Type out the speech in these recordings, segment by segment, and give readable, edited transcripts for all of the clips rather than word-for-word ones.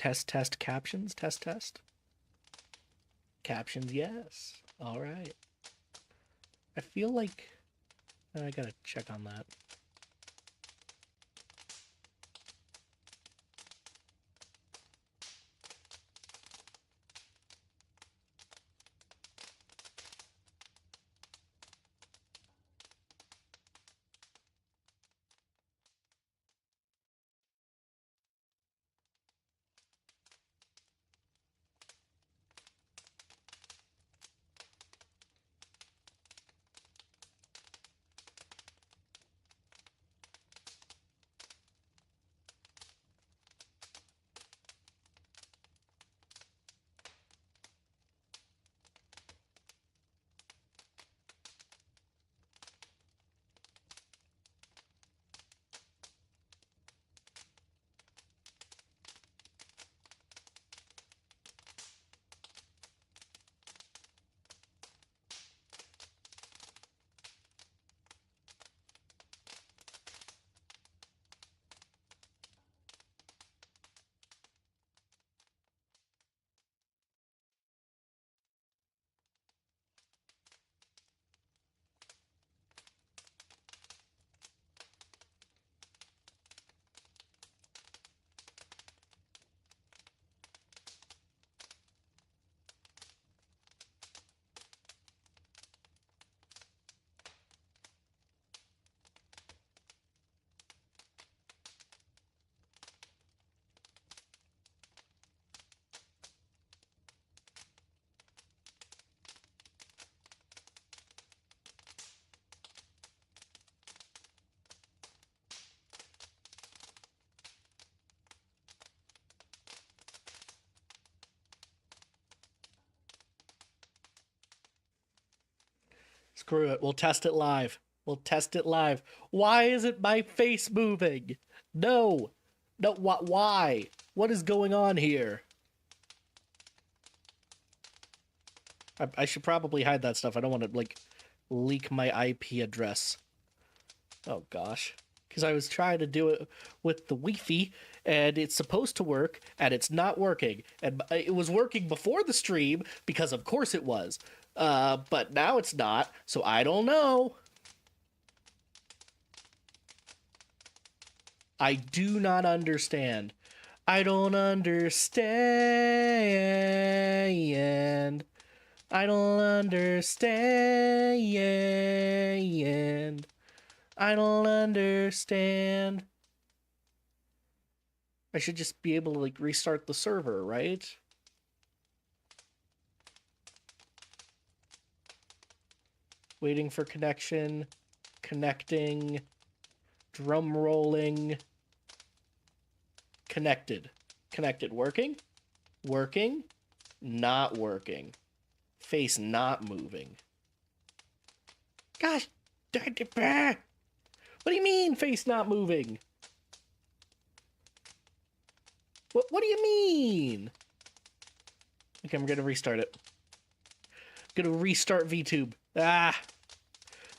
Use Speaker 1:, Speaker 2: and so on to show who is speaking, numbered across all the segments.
Speaker 1: Test captions. Test. Captions, yes. All right. I feel like I gotta check on that. Screw it. We'll test it live. We'll test it live. Why isn't my face moving? No. No, why? What is going on here? I should probably hide that stuff. I don't want to, like, leak my IP address. Oh, gosh. Because I was trying to do it with the Wi-Fi, and it's supposed to work, and it's not working. And it was working before the stream, because of course it was. But now it's not, so I don't know. I do not understand. I don't understand. I don't understand. I don't understand. I should just be able to, like, restart the server, right? Waiting for connection. Connecting. Drum rolling. Connected. Connected. Working? Working? Not working. Face not moving. Gosh. What do you mean face not moving? What do you mean? Okay, I'm gonna restart it. I'm gonna restart VTube.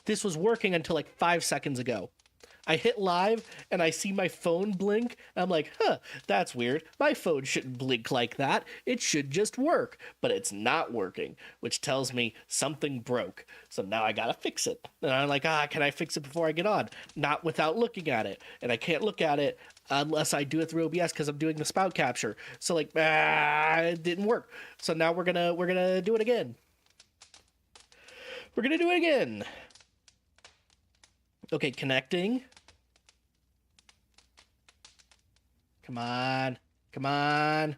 Speaker 1: This was working until like 5 seconds ago. I hit live and I see my phone blink. I'm like, huh, that's weird. My phone shouldn't blink like that. It should just work. But it's not working, which tells me something broke. So now I gotta fix it. And I'm like, can I fix it before I get on? Not without looking at it. And I can't look at it unless I do it through OBS because I'm doing the spout capture. So like, it didn't work. So now we're gonna do it again. We're gonna do it again. Okay, connecting. Come on. Come on.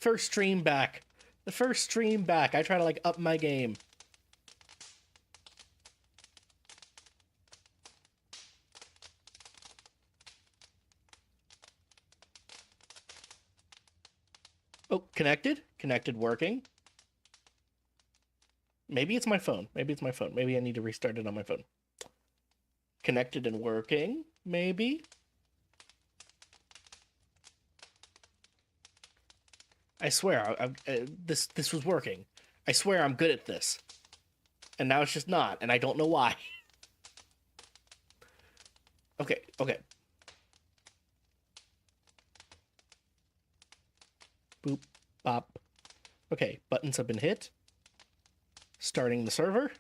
Speaker 1: First stream back. The first stream back. I try to, like, up my game. Oh, connected? Connected working. Maybe it's my phone. Maybe it's my phone. Maybe I need to restart it on my phone. Connected and working. Maybe. I swear, this was working. I swear I'm good at this. And now it's just not, and I don't know why. Okay. Boop. Bop. Okay, buttons have been hit. Starting the server.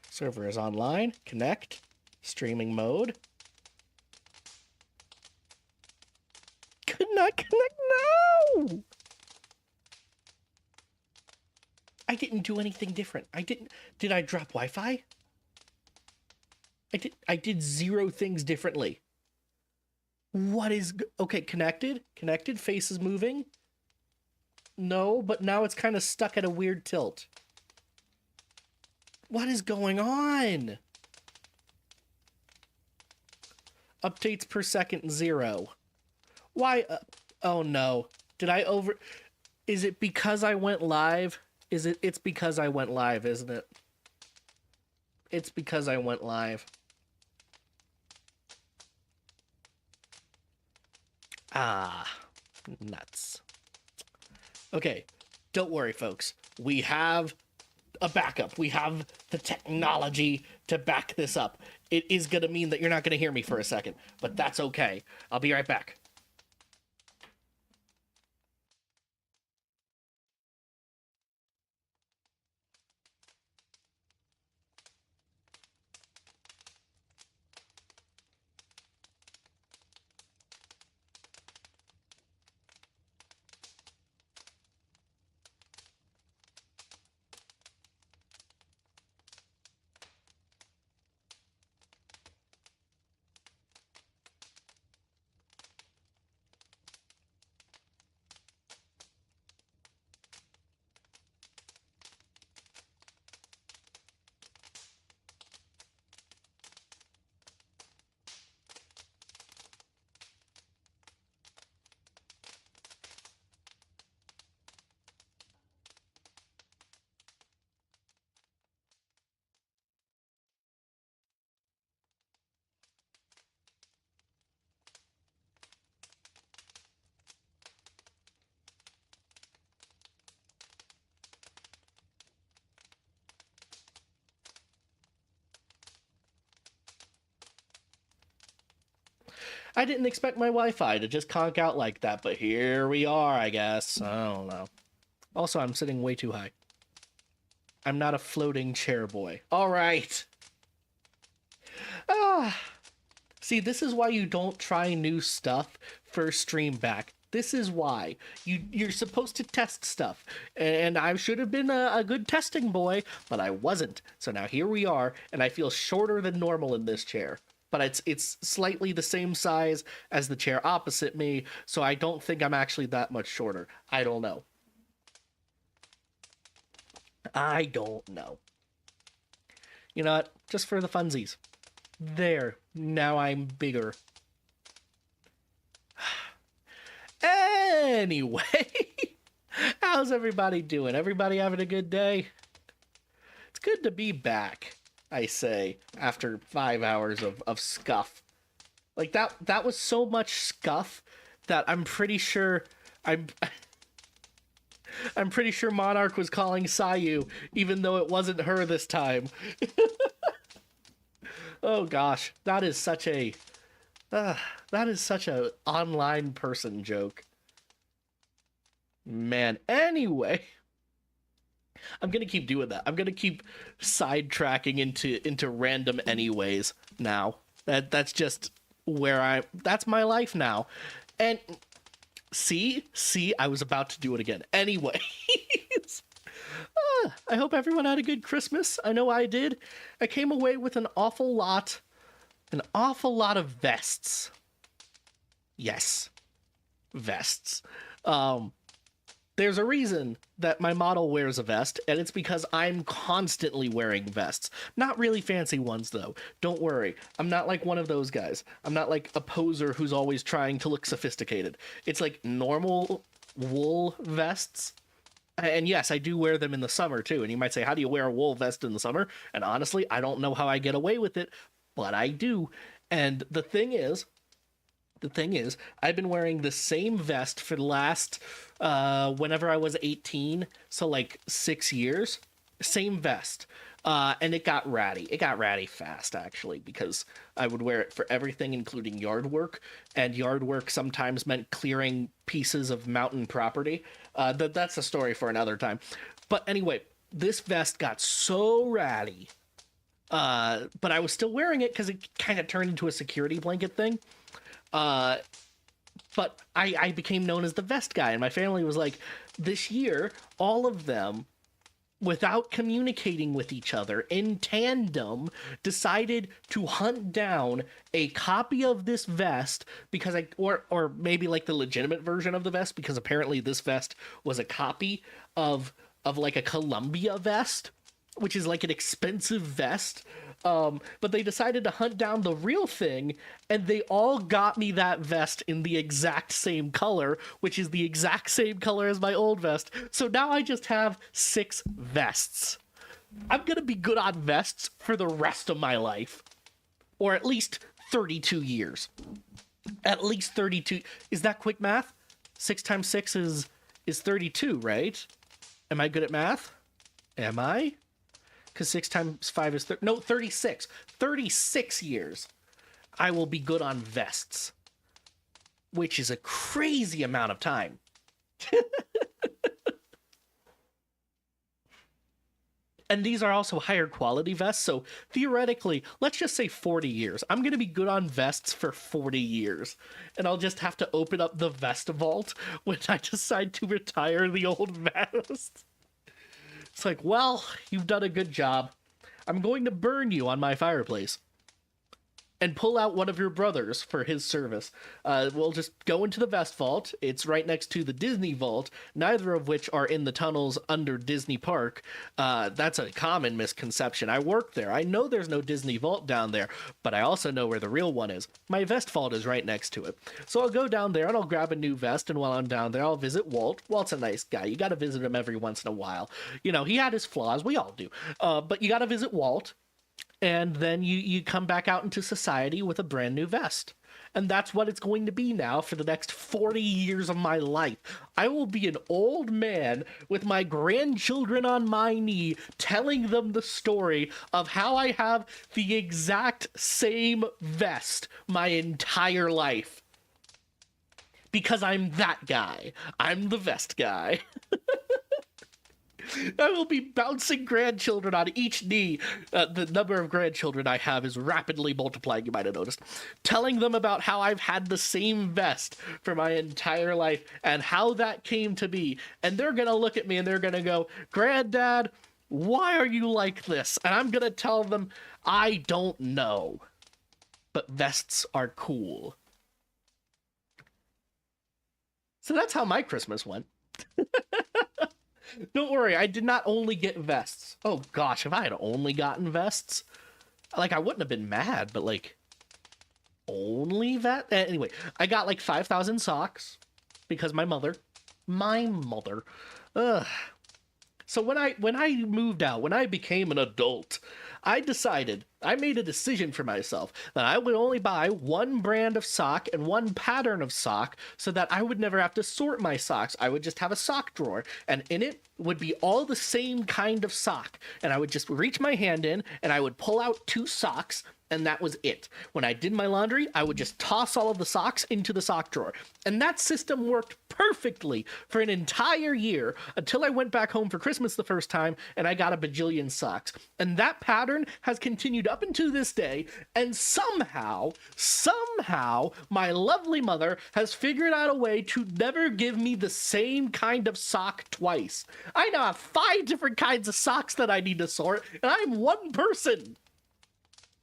Speaker 1: Server is online. Connect. Streaming mode. Could not connect. No! I didn't do anything different. Did I drop Wi-Fi? I did 0 things differently. What is... Okay, connected. Connected. Face is moving. No, but now it's kind of stuck at a weird tilt. What is going on? Updates per second 0. Why? Oh no. Did I over... Is it because I went live? It's because I went live, isn't it? It's because I went live. Ah, nuts. Okay, don't worry, folks. We have a backup. We have the technology to back this up. It is going to mean that you're not going to hear me for a second, but that's okay. I'll be right back. I didn't expect my Wi-Fi to just conk out like that, but here we are, I guess. I don't know. Also, I'm sitting way too high. I'm not a floating chair boy. All right. Ah. See, this is why you don't try new stuff for stream back. This is why. You're supposed to test stuff. And I should have been a good testing boy, but I wasn't. So now here we are, and I feel shorter than normal in this chair. But it's slightly the same size as the chair opposite me, so I don't think I'm actually that much shorter. I don't know. I don't know. You know what? Just for the funsies. There. Now I'm bigger. Anyway, how's everybody doing? Everybody having a good day? It's good to be back, I say, after 5 hours of scuff. Like, that was so much scuff that I'm pretty sure I'm pretty sure Monarch was calling Sayu, even though it wasn't her this time. Oh gosh, that is such a online person joke. Man, anyway, I'm gonna keep doing that. I'm gonna keep sidetracking into random anyways now. That's just where that's my life now. And see, I was about to do it again. Anyways, I hope everyone had a good Christmas. I know I did. I came away with an awful lot of vests. Yes, vests. There's a reason that my model wears a vest, and it's because I'm constantly wearing vests. Not really fancy ones, though. Don't worry. I'm not like one of those guys. I'm not like a poser who's always trying to look sophisticated. It's like normal wool vests. And yes, I do wear them in the summer, too. And you might say, how do you wear a wool vest in the summer? And honestly, I don't know how I get away with it, but I do. And the thing is, I've been wearing the same vest for the last, whenever I was 18, so like 6 years. Same vest. And it got ratty. It got ratty fast, actually, because I would wear it for everything, including yard work. And yard work sometimes meant clearing pieces of mountain property. That's a story for another time. But anyway, this vest got so ratty. But I was still wearing it because it kind of turned into a security blanket thing. But I became known as the vest guy, and my family was like, this year, all of them, without communicating with each other, in tandem, decided to hunt down a copy of this vest because or maybe like the legitimate version of the vest, because apparently this vest was a copy of like a Columbia vest, which is like an expensive vest. But they decided to hunt down the real thing, and they all got me that vest in the exact same color, which is the exact same color as my old vest. So now I just have 6 vests. I'm gonna be good on vests for the rest of my life. Or at least 32 years. At least 32. Is that quick math? 6 times 6 is 32, right? Am I good at math? Am I? Because 6 times 5 is... 36. 36 years. I will be good on vests. Which is a crazy amount of time. And these are also higher quality vests, so theoretically, let's just say 40 years. I'm going to be good on vests for 40 years. And I'll just have to open up the vest vault when I decide to retire the old vest. It's like, well, you've done a good job. I'm going to burn you on my fireplace. And pull out one of your brothers for his service. We'll just go into the vest vault. It's right next to the Disney vault, neither of which are in the tunnels under Disney Park. That's a common misconception. I work there. I know there's no Disney vault down there, but I also know where the real one is. My vest vault is right next to it. So I'll go down there and I'll grab a new vest, and while I'm down there, I'll visit Walt. Walt's a nice guy. You gotta visit him every once in a while. You know, he had his flaws. We all do. But you gotta visit Walt. And then you come back out into society with a brand new vest. And that's what it's going to be now for the next 40 years of my life. I will be an old man with my grandchildren on my knee, telling them the story of how I have the exact same vest my entire life. Because I'm that guy. I'm the vest guy. I will be bouncing grandchildren on each knee. The number of grandchildren I have is rapidly multiplying, you might have noticed. Telling them about how I've had the same vest for my entire life and how that came to be. And they're going to look at me and they're going to go, Granddad, why are you like this? And I'm going to tell them, I don't know. But vests are cool. So that's how my Christmas went. Don't worry, I did not only get vests. Oh gosh, if I had only gotten vests, like, I wouldn't have been mad, but like, only that? Anyway, I got like 5,000 socks because my mother, ugh. So when I moved out, when I became an adult, I made a decision for myself that I would only buy one brand of sock and one pattern of sock so that I would never have to sort my socks. I would just have a sock drawer, and in it would be all the same kind of sock. And I would just reach my hand in and I would pull out 2 socks, and that was it. When I did my laundry, I would just toss all of the socks into the sock drawer. And that system worked perfectly for an entire year until I went back home for Christmas the first time and I got a bajillion socks. And that pattern has continued up until this day, and somehow, my lovely mother has figured out a way to never give me the same kind of sock twice. I now have 5 different kinds of socks that I need to sort, and I'm one person.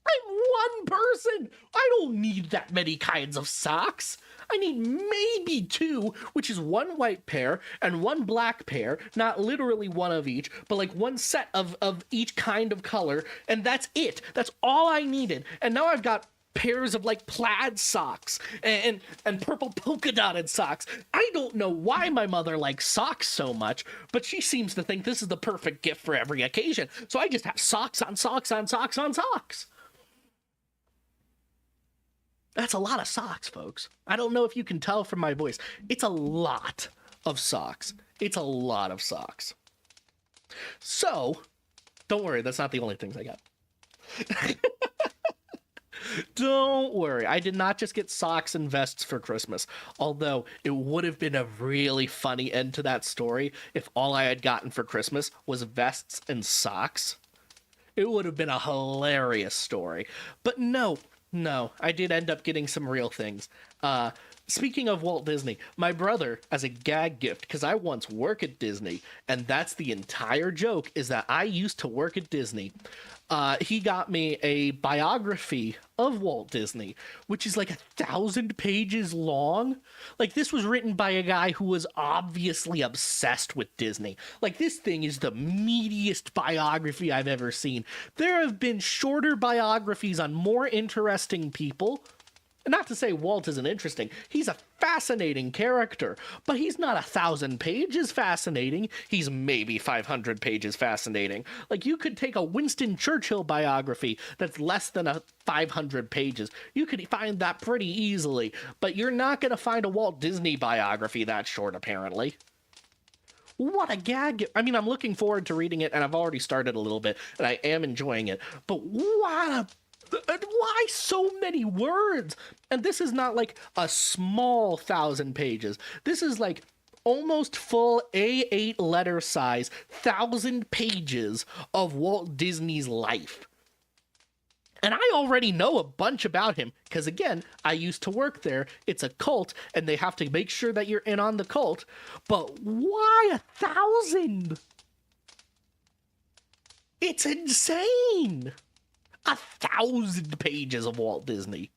Speaker 1: I'm one person. I don't need that many kinds of socks. I need maybe 2, which is 1 white pair and 1 black pair, not literally one of each, but like 1 set of each kind of color, and that's it. That's all I needed. And now I've got pairs of like plaid socks and purple polka dotted socks. I don't know why my mother likes socks so much, but she seems to think this is the perfect gift for every occasion. So I just have socks on socks on socks on socks. That's a lot of socks, folks. I don't know if you can tell from my voice. It's a lot of socks. It's a lot of socks. So, Don't worry, that's not the only things I got. Don't worry, I did not just get socks and vests for Christmas, although it would have been a really funny end to that story if all I had gotten for Christmas was vests and socks. It would have been a hilarious story. But no, I did end up getting some real things. Speaking of Walt Disney, my brother, as a gag gift, because I once worked at Disney, and that's the entire joke, is that I used to work at Disney. He got me a biography of Walt Disney, which is like 1,000 pages long. Like, this was written by a guy who was obviously obsessed with Disney. Like, this thing is the meatiest biography I've ever seen. There have been shorter biographies on more interesting people. Not to say Walt isn't interesting. He's a fascinating character, but he's not 1,000 pages fascinating. He's maybe 500 pages fascinating. Like, you could take a Winston Churchill biography that's less than 500 pages. You could find that pretty easily, but you're not going to find a Walt Disney biography that short, apparently. What a gag. I mean, I'm looking forward to reading it, and I've already started a little bit, and I am enjoying it, but why so many words? And this is not like a small 1,000 pages. This is like almost full A8 letter size, 1,000 pages of Walt Disney's life. And I already know a bunch about him because, again, I used to work there. It's a cult, and they have to make sure that you're in on the cult. But why 1,000? It's insane. 1,000 pages of Walt Disney.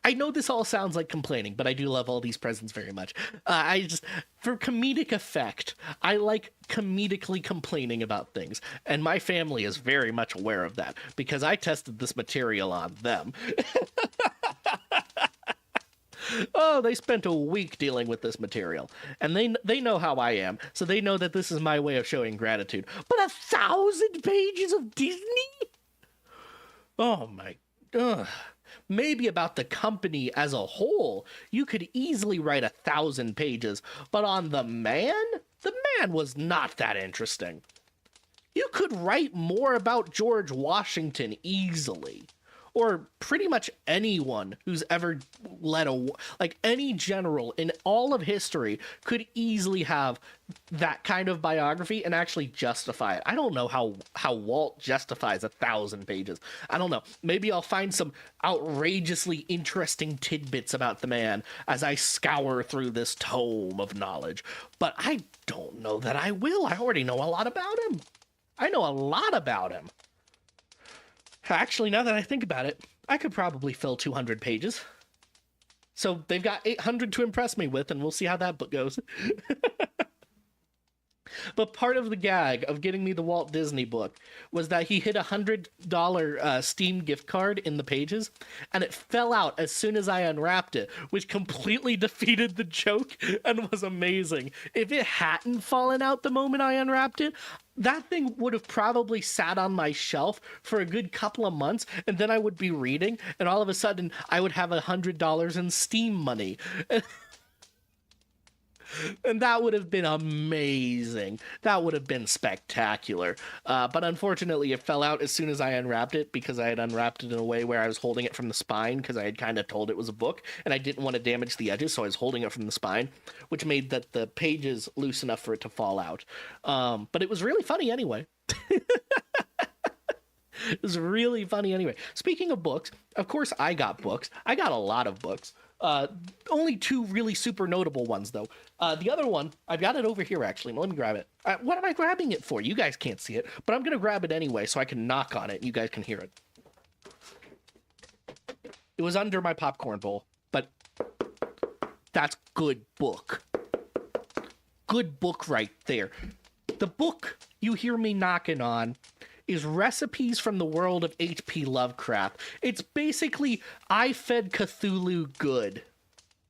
Speaker 1: I know this all sounds like complaining, but I do love all these presents very much. For comedic effect, I like comedically complaining about things, and my family is very much aware of that because I tested this material on them. Oh, they spent a week dealing with this material, and they know how I am, so they know that this is my way of showing gratitude. But 1,000 pages of Disney? Oh my, maybe about the company as a whole, you could easily write 1,000 pages, but on the man was not that interesting. You could write more about George Washington easily, or pretty much anyone who's ever led any general in all of history could easily have that kind of biography and actually justify it. I don't know how Walt justifies 1,000 pages. I don't know. Maybe I'll find some outrageously interesting tidbits about the man as I scour through this tome of knowledge. But I don't know that I will. I already know a lot about him. I know a lot about him. Actually, now that I think about it, I could probably fill 200 pages. So they've got 800 to impress me with, and we'll see how that book goes. But part of the gag of getting me the Walt Disney book was that he hid $100 Steam gift card in the pages, and it fell out as soon as I unwrapped it, which completely defeated the joke and was amazing. If it hadn't fallen out the moment I unwrapped it, that thing would have probably sat on my shelf for a good couple of months, and then I would be reading, and all of a sudden I would have $100 in Steam money. And that would have been amazing. That would have been spectacular. But unfortunately, it fell out as soon as I unwrapped it because I had unwrapped it in a way where I was holding it from the spine because I had kind of told it was a book, and I didn't want to damage the edges, so I was holding it from the spine, which made the pages loose enough for it to fall out. But it was really funny anyway. It was really funny anyway. Speaking of books, of course I got books. I got a lot of books. Only two really super notable ones, though. The other one, I've got it over here, actually. Let me grab it. What am I grabbing it for? You guys can't see it, but I'm going to grab it anyway so I can knock on it and you guys can hear it. It was under my popcorn bowl, but that's good book. Good book right there. The book you hear me knocking on is Recipes from the World of H.P. Lovecraft. It's basically I Fed Cthulhu Good.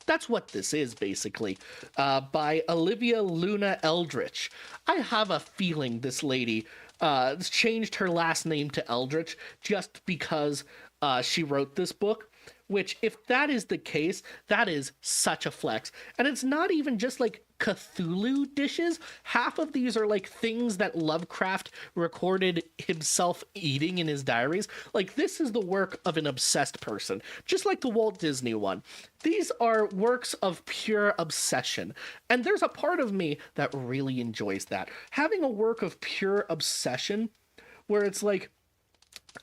Speaker 1: That's what this is, basically, by Olivia Luna Eldritch. I have a feeling this lady changed her last name to Eldritch just because she wrote this book. which, if that is the case, that is such a flex. And it's not even just like Cthulhu dishes. Half of these are like things that Lovecraft recorded himself eating in his diaries. Like, this is the work of an obsessed person, just like the Walt Disney one. These are works of pure obsession. And there's a part of me that really enjoys that. Having a work of pure obsession where it's like,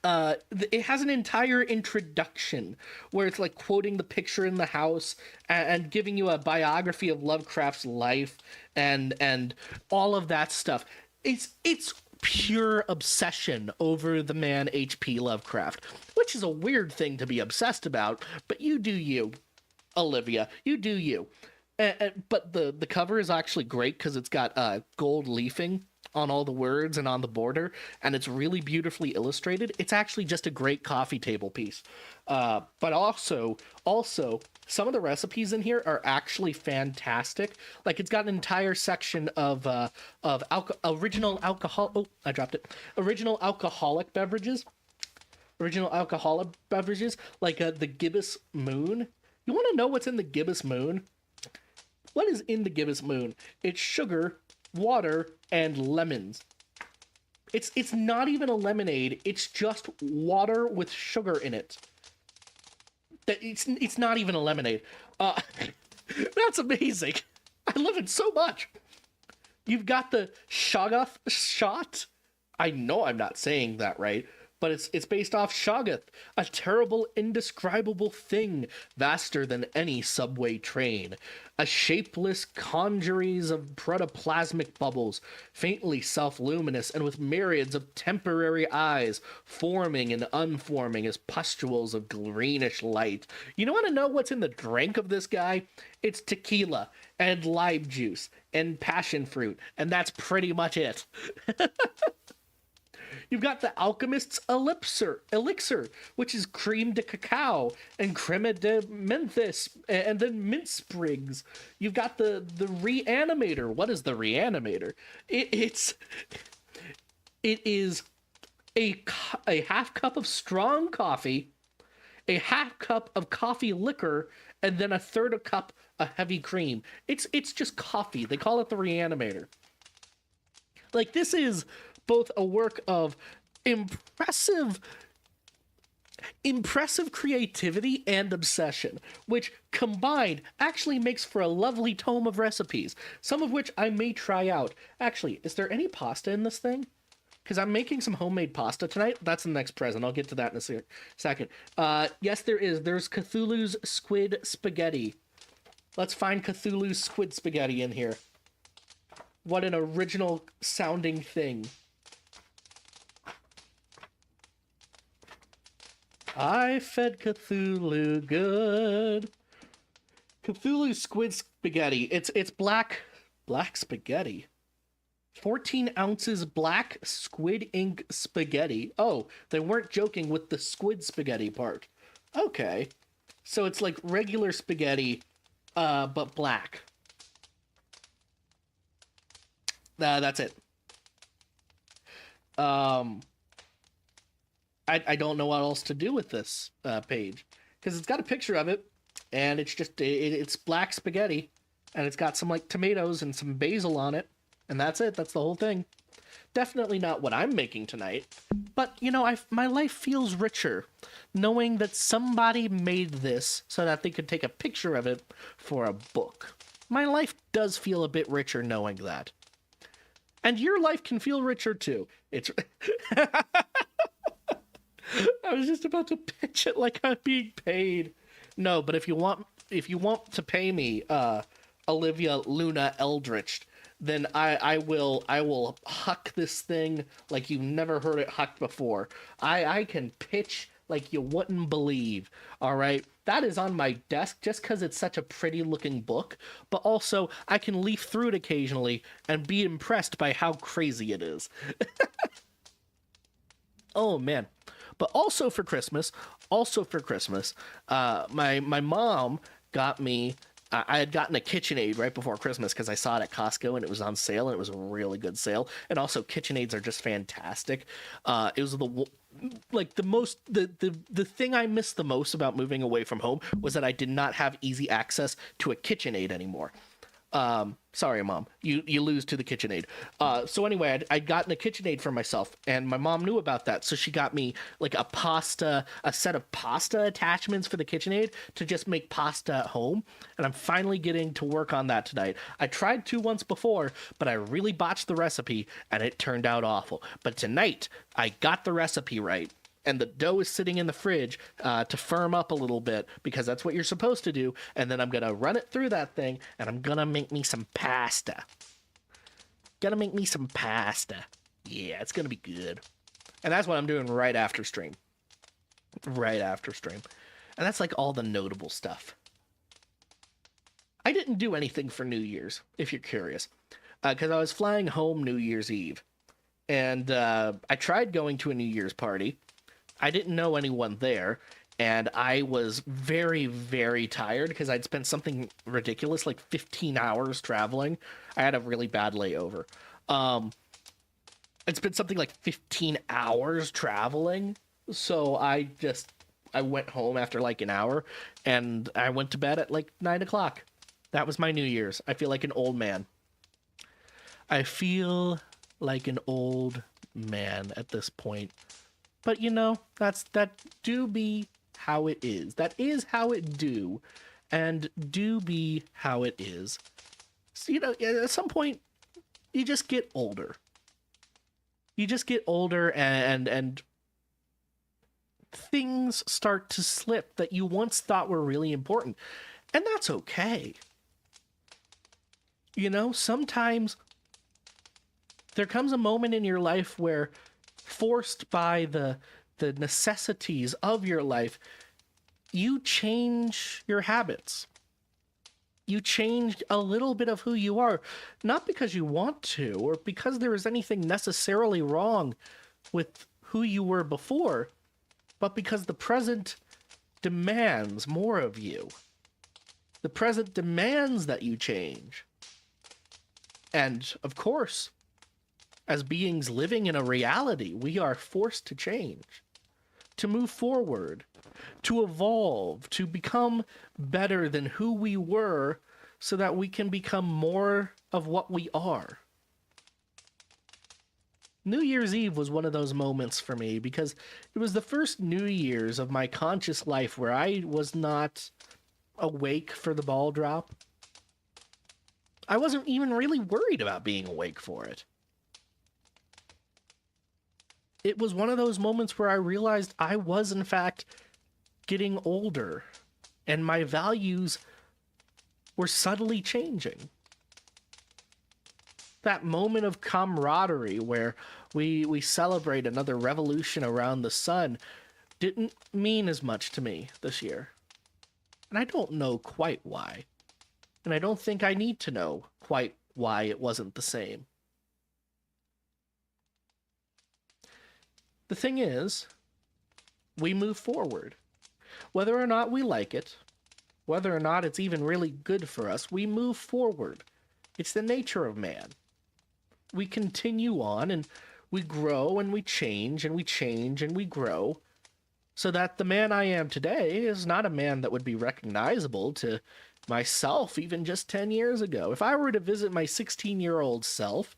Speaker 1: it has an entire introduction where it's like quoting the picture in the house and giving you a biography of Lovecraft's life and all of that stuff. It's pure obsession over the man H.P. Lovecraft, which is a weird thing to be obsessed about, but you do you, Olivia. You do you. But the cover is actually great because it's got gold leafing on all the words and on the border, and it's really beautifully illustrated. It's actually just a great coffee table piece. But also some of the recipes in here are actually fantastic. Like, it's got an entire section of original alcohol. Oh, I dropped it. Original alcoholic beverages. Original alcoholic beverages, like the Gibbous Moon. You want to know what's in the Gibbous Moon? What is in the Gibbous Moon? It's sugar, water, and lemons. It's not even a lemonade. It's just water with sugar in it. It's not even a lemonade. That's amazing. I love it so much. You've got the Shoggoth shot. I know I'm not saying that right, but it's based off Shoggoth, a terrible, indescribable thing, vaster than any subway train. A shapeless congeries of protoplasmic bubbles, faintly self-luminous and with myriads of temporary eyes, forming and unforming as pustules of greenish light. You want to know what's in the drink of this guy? It's tequila and lime juice and passion fruit, and that's pretty much it. You've got the Alchemist's elixir, which is creme de cacao and creme de menthes, and then mint sprigs. You've got the Reanimator. What is the Reanimator? It is a half cup of strong coffee, a half cup of coffee liquor, and then a third a cup of heavy cream. It's just coffee. They call it the Reanimator. Like, this is both a work of impressive creativity and obsession, which combined actually makes for a lovely tome of recipes, some of which I may try out. Actually, is there any pasta in this thing? Because I'm making some homemade pasta tonight. That's the next present. I'll get to that in a second. Yes, there is. There's Cthulhu's Squid Spaghetti. Let's find Cthulhu's Squid Spaghetti in here. What an original sounding thing. I fed Cthulhu good. Cthulhu Squid Spaghetti. It's black spaghetti. 14 ounces black squid ink spaghetti. Oh, they weren't joking with the squid spaghetti part. Okay. So it's like regular spaghetti, but black. That's it. I don't know what else to do with this page, because it's got a picture of it, and it's just it's black spaghetti, and it's got some like tomatoes and some basil on it, and that's it. That's the whole thing. Definitely not what I'm making tonight, but you know, my life feels richer knowing that somebody made this so that they could take a picture of it for a book. My life does feel a bit richer knowing that, and your life can feel richer too. It's. I was just about to pitch it like I'm being paid. No, but if you want to pay me, Olivia Luna Eldritch, then I will huck this thing like you've never heard it hucked before. I can pitch like you wouldn't believe. All right, that is on my desk just because it's such a pretty looking book, but also I can leaf through it occasionally and be impressed by how crazy it is. Oh man. But also for Christmas, my mom got me I had gotten a KitchenAid right before Christmas because I saw it at Costco and it was on sale, and it was a really good sale. And also, KitchenAids are just fantastic. It was the thing I missed the most about moving away from home was that I did not have easy access to a KitchenAid anymore. Sorry, Mom, you lose to the KitchenAid. So anyway, I'd gotten a KitchenAid for myself, and my mom knew about that, so she got me like a set of pasta attachments for the KitchenAid to just make pasta at home. And I'm finally getting to work on that tonight. I tried to once before, but I really botched the recipe, and it turned out awful. But tonight, I got the recipe right. And the dough is sitting in the fridge to firm up a little bit, because that's what you're supposed to do. And then I'm going to run it through that thing, and I'm going to make me some pasta. Gonna make me some pasta. Yeah, it's going to be good. And that's what I'm doing right after stream. Right after stream. And that's like all the notable stuff. I didn't do anything for New Year's, if you're curious, because I was flying home New Year's Eve. And I tried going to a New Year's party. I didn't know anyone there, and I was very, very tired because I'd spent something ridiculous, like 15 hours traveling. I had a really bad layover. I'd spent something like 15 hours traveling, so I went home after like an hour, and I went to bed at like 9 o'clock. That was my New Year's. I feel like an old man. I feel like an old man at this point. But, you know, that do be how it is. That is how it do, and do be how it is. So, you know, at some point, you just get older. You just get older, and things start to slip that you once thought were really important. And that's okay. You know, sometimes there comes a moment in your life where, forced by the necessities of your life, you change your habits. You change a little bit of who you are, not because you want to or because there is anything necessarily wrong with who you were before, but because the present demands more of you. The present demands that you change. And of course, as beings living in a reality, we are forced to change, to move forward, to evolve, to become better than who we were so that we can become more of what we are. New Year's Eve was one of those moments for me because it was the first New Year's of my conscious life where I was not awake for the ball drop. I wasn't even really worried about being awake for it. It was one of those moments where I realized I was, in fact, getting older, and my values were subtly changing. That moment of camaraderie where we celebrate another revolution around the sun didn't mean as much to me this year. And I don't know quite why. And I don't think I need to know quite why it wasn't the same. The thing is, we move forward. Whether or not we like it, whether or not it's even really good for us, we move forward. It's the nature of man. We continue on, and we grow, and we change, and we change, and we grow, so that the man I am today is not a man that would be recognizable to myself even just 10 years ago. If I were to visit my 16-year-old self,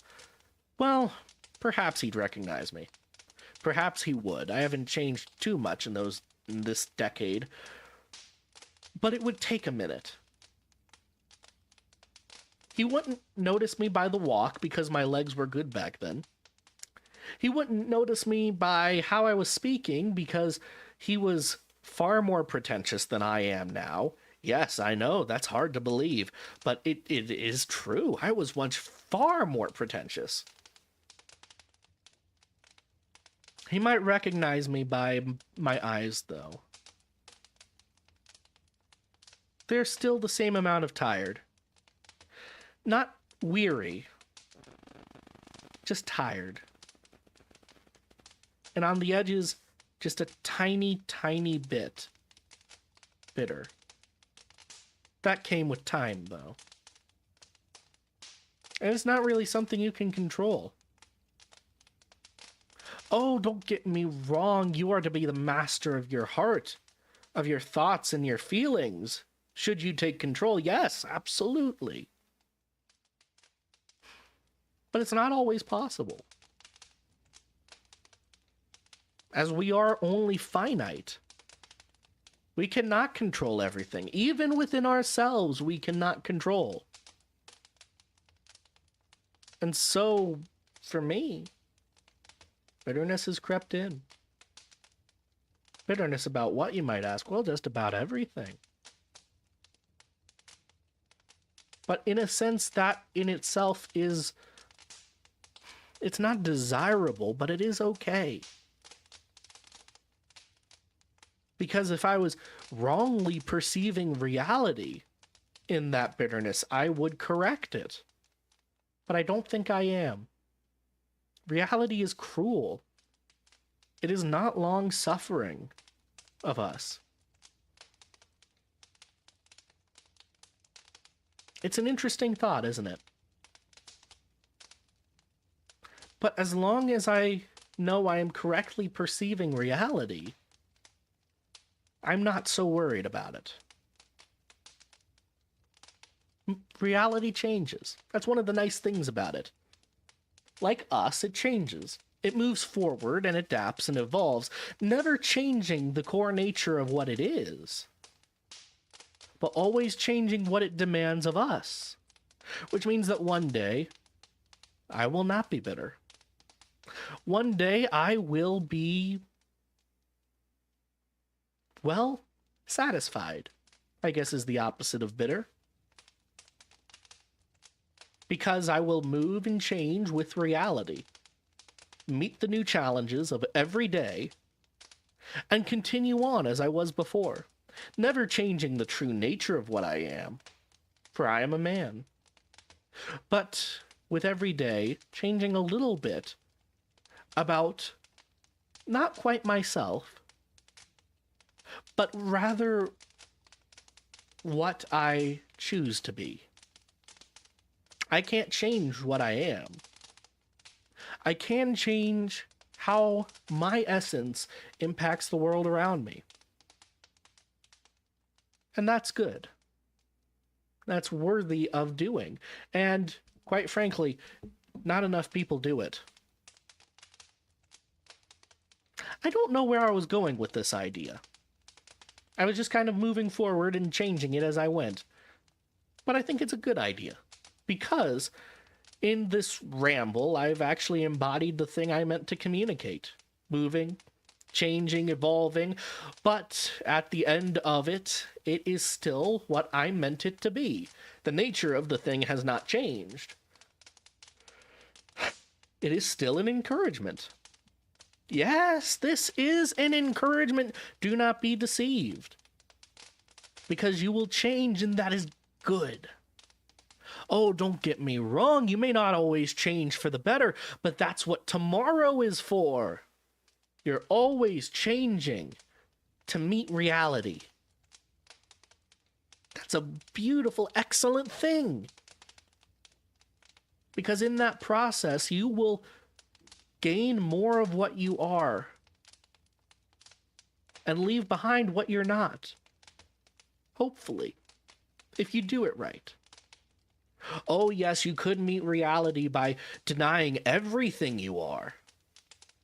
Speaker 1: well, perhaps he'd recognize me. Perhaps he would. I haven't changed too much in this decade. But it would take a minute. He wouldn't notice me by the walk because my legs were good back then. He wouldn't notice me by how I was speaking because he was far more pretentious than I am now. Yes, I know, that's hard to believe, but it is true. I was once far more pretentious. He might recognize me by my eyes, though. They're still the same amount of tired. Not weary, just tired. And on the edges, just a tiny, tiny bit bitter. That came with time, though. And it's not really something you can control. Oh, don't get me wrong. You are to be the master of your heart, of your thoughts and your feelings. Should you take control? Yes, absolutely. But it's not always possible. As we are only finite. We cannot control everything. Even within ourselves, we cannot control. And so, for me, bitterness has crept in. Bitterness about what, you might ask? Well, just about everything. But in a sense, that in itself is... It's not desirable, but it is okay. Because if I was wrongly perceiving reality in that bitterness, I would correct it. But I don't think I am. Reality is cruel. It is not long-suffering of us. It's an interesting thought, isn't it? But as long as I know I am correctly perceiving reality, I'm not so worried about it. Reality changes. That's one of the nice things about it. Like us, it changes. It moves forward and adapts and evolves, never changing the core nature of what it is, but always changing what it demands of us. Which means that one day, I will not be bitter. One day, I will be, well, satisfied, I guess is the opposite of bitter. Because I will move and change with reality, meet the new challenges of every day, and continue on as I was before, never changing the true nature of what I am, for I am a man. But with every day, changing a little bit about not quite myself, but rather what I choose to be. I can't change what I am. I can change how my essence impacts the world around me. And that's good. That's worthy of doing. And quite frankly, not enough people do it. I don't know where I was going with this idea. I was just kind of moving forward and changing it as I went. But I think it's a good idea. Because in this ramble, I've actually embodied the thing I meant to communicate. Moving, changing, evolving. But at the end of it, it is still what I meant it to be. The nature of the thing has not changed. It is still an encouragement. Yes, this is an encouragement. Do not be deceived. Because you will change, and that is good. Oh, don't get me wrong. You may not always change for the better, but that's what tomorrow is for. You're always changing to meet reality. That's a beautiful, excellent thing. Because in that process, you will gain more of what you are and leave behind what you're not. Hopefully, if you do it right. Oh, yes, you could meet reality by denying everything you are.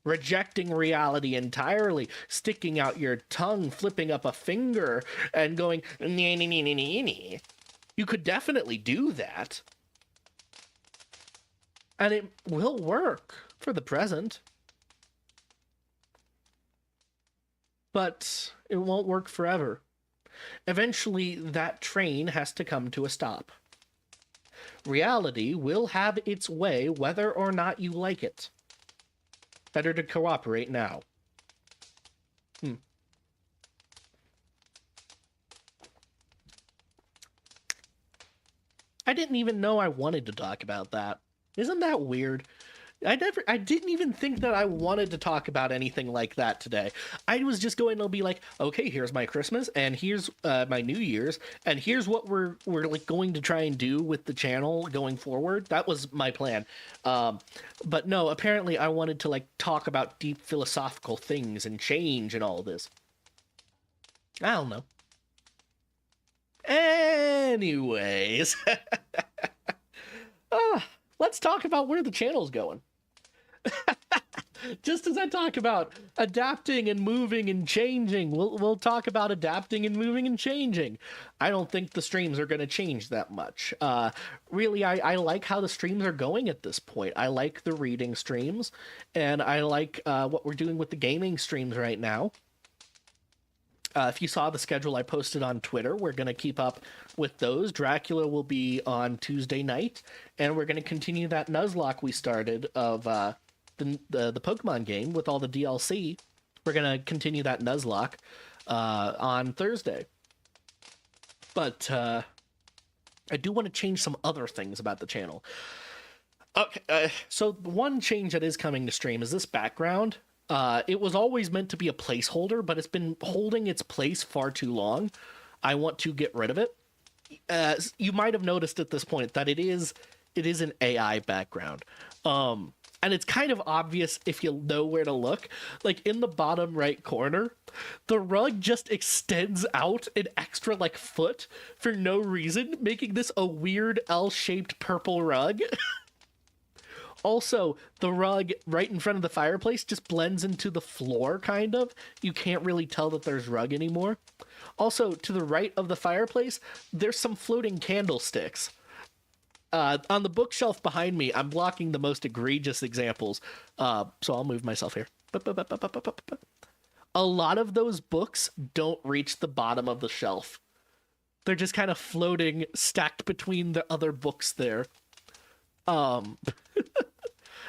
Speaker 1: Rejecting reality entirely, sticking out your tongue, flipping up a finger, and going, nee, nee, nee, nee, nee, nee. You could definitely do that. And it will work for the present. But it won't work forever. Eventually, that train has to come to a stop. Reality will have its way whether or not you like it. Better to cooperate now. I didn't even know I wanted to talk about that. Isn't that weird? I didn't even think that I wanted to talk about anything like that today. I was just going to be like, okay, here's my Christmas, and here's my New Year's, and here's what we're like going to try and do with the channel going forward. That was my plan. But no, apparently I wanted to like talk about deep philosophical things and change and all this. I don't know. Anyways, let's talk about where the channel's going. Just as I talk about adapting and moving and changing, we'll talk about adapting and moving and changing. I don't think the streams are going to change that much. Really, I like how the streams are going at this point. I like the reading streams, and I like what we're doing with the gaming streams right now. If you saw the schedule I posted on Twitter, we're going to keep up with those. Dracula will be on Tuesday night, and we're going to continue that Nuzlocke we started of the Pokemon game with all the DLC. We're going to continue that Nuzlocke on Thursday. But I do want to change some other things about the channel. Okay, so one change that is coming to stream is this background. It was always meant to be a placeholder, but it's been holding its place far too long. I want to get rid of it. You might have noticed at this point that it is an AI background. And it's kind of obvious if you know where to look. Like in the bottom right corner, the rug just extends out an extra like foot for no reason, making this a weird L-shaped purple rug. Also, the rug right in front of the fireplace just blends into the floor, kind of. You can't really tell that there's rug anymore. Also, to the right of the fireplace, there's some floating candlesticks. On the bookshelf behind me, I'm blocking the most egregious examples, so I'll move myself here. A lot of those books don't reach the bottom of the shelf. They're just kind of floating, stacked between the other books there.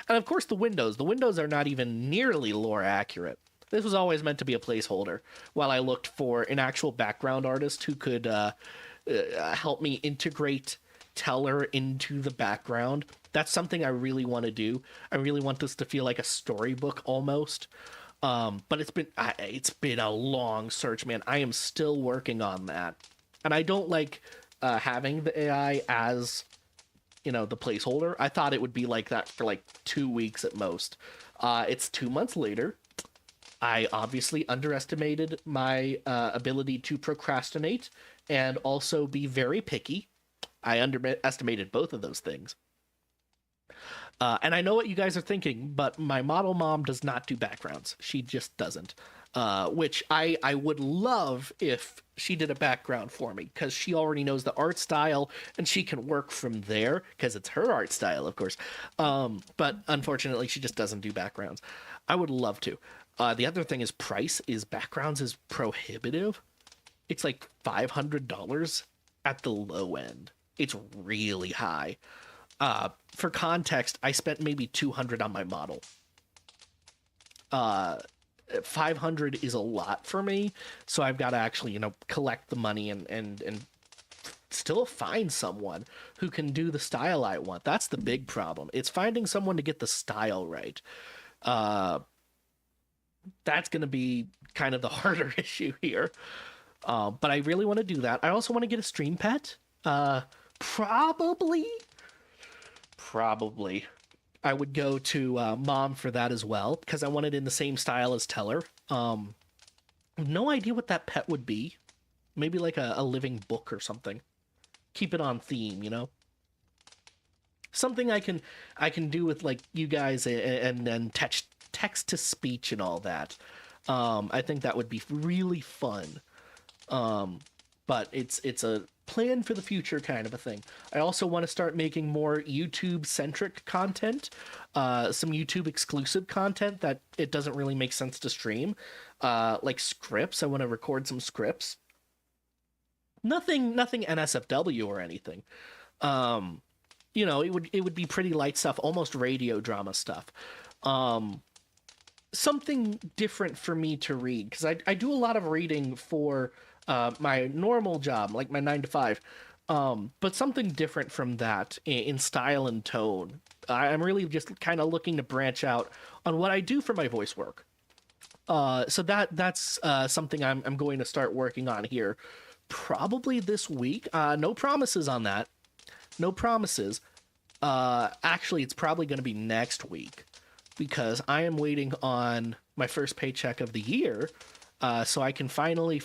Speaker 1: And of course the windows. The windows are not even nearly lore accurate. This was always meant to be a placeholder while I looked for an actual background artist who could help me integrate Teller into the background. That's something I really want to do. I really want this to feel like a storybook almost. But it's been a long search, man. I am still working on that. And I don't like having the AI as, you know, the placeholder. I thought it would be like that for like 2 weeks at most. It's 2 months later. I obviously underestimated my ability to procrastinate and also be very picky. I underestimated both of those things. And I know what you guys are thinking, but my model mom does not do backgrounds. She just doesn't. Which I would love if she did a background for me, because she already knows the art style and she can work from there, because it's her art style, of course. But unfortunately, she just doesn't do backgrounds. I would love to. The other thing is backgrounds is prohibitive. It's like $500 at the low end. It's really high. For context, I spent maybe $200 on my model. 500 is a lot for me, so I've got to actually, you know, collect the money and still find someone who can do the style I want. That's the big problem. It's finding someone to get the style right. That's going to be kind of the harder issue here. But I really want to do that. I also want to get a stream pet. Probably I would go to Mom for that as well, because I want it in the same style as Teller. No idea what that pet would be. Maybe like a living book or something. Keep it on theme, you know? Something I can do with like you guys and text to speech and all that. I think that would be really fun. But it's a plan for the future kind of a thing. I also want to start making more YouTube-centric content, some YouTube-exclusive content that it doesn't really make sense to stream, like scripts. I want to record some scripts. Nothing NSFW or anything. You know, it would be pretty light stuff, almost radio drama stuff. Something different for me to read, because I do a lot of reading for my normal job, like my 9 to 5. But something different from that in style and tone. I'm really just kind of looking to branch out on what I do for my voice work. So that's something I'm going to start working on here, probably this week. No promises on that. No promises. Actually, it's probably going to be next week because I am waiting on my first paycheck of the year, so I can finally